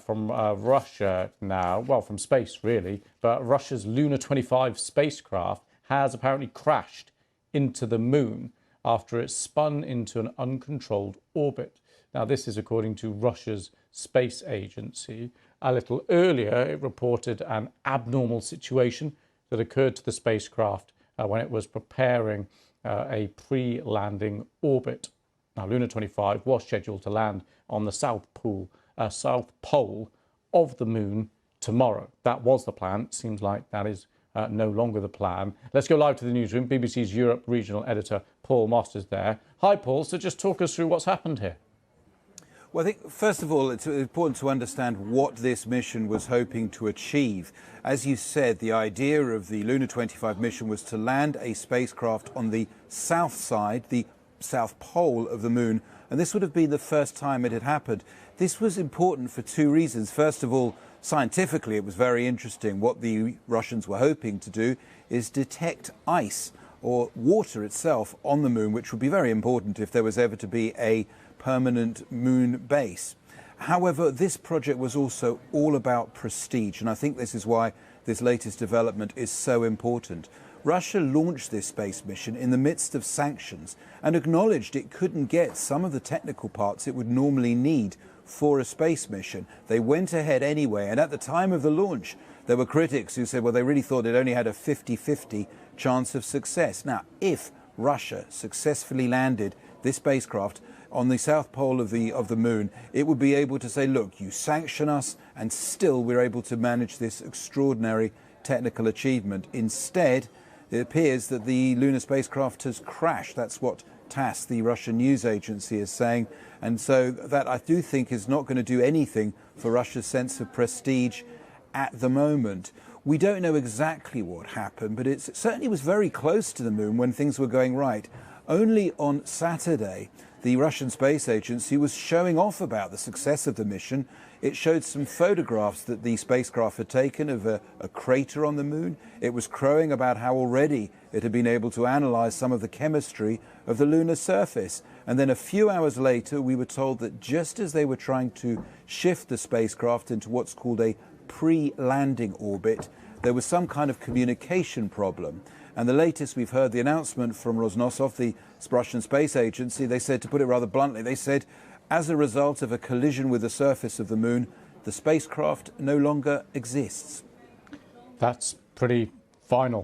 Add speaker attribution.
Speaker 1: From Russia now, well, from space really, but Russia's Luna 25 spacecraft has apparently crashed into the moon after it spun into an uncontrolled orbit. Now, this is according to Russia's space agency. A little earlier, it reported an abnormal situation that occurred to the spacecraft when it was preparing a pre-landing orbit. Now, Luna 25 was scheduled to land on the South Pole of the moon tomorrow. That was the plan. It seems like that is no longer the plan. Let's go live to the newsroom. BBC's Europe regional editor Paul Moss is there. Hi, Paul. So just talk us through what's happened here.
Speaker 2: Well, I think, first of all, it's important to understand what this mission was hoping to achieve. As you said, the idea of the Luna 25 mission was to land a spacecraft on the south side, the South Pole of the moon, and this would have been the first time it had happened. This was important for two reasons. First of all, scientifically, it was very interesting. What the Russians were hoping to do is detect ice or water itself on the moon, which would be very important if there was ever to be a permanent moon base. However, this project was also all about prestige, and I think this is why this latest development is so important. Russia launched this space mission in the midst of sanctions and acknowledged it couldn't get some of the technical parts it would normally need for a space mission. They went ahead anyway, and at the time of the launch, there were critics who said, well, they really thought it only had a 50-50 chance of success. Now, if Russia successfully landed this spacecraft on the South Pole of the moon, it would be able to say, look, you sanction us, and still we're able to manage this extraordinary technical achievement. Instead, it appears that the lunar spacecraft has crashed. That's what TASS, the Russian news agency, is saying. And so that, I do think, is not going to do anything for Russia's sense of prestige at the moment. We don't know exactly what happened, but it certainly was very close to the moon when things were going right. Only on Saturday, the Russian space agency was showing off about the success of the mission. It showed some photographs that the spacecraft had taken of a crater on the moon. It was crowing about how already it had been able to analyze some of the chemistry of the lunar surface. And then a few hours later, we were told that just as they were trying to shift the spacecraft into what's called a pre-landing orbit, there was some kind of communication problem. And the latest we've heard, the announcement from Rosnosov, the Russian space agency, they said, to put it rather bluntly, they said, as a result of a collision with the surface of the moon, the spacecraft no longer exists.
Speaker 1: That's pretty final.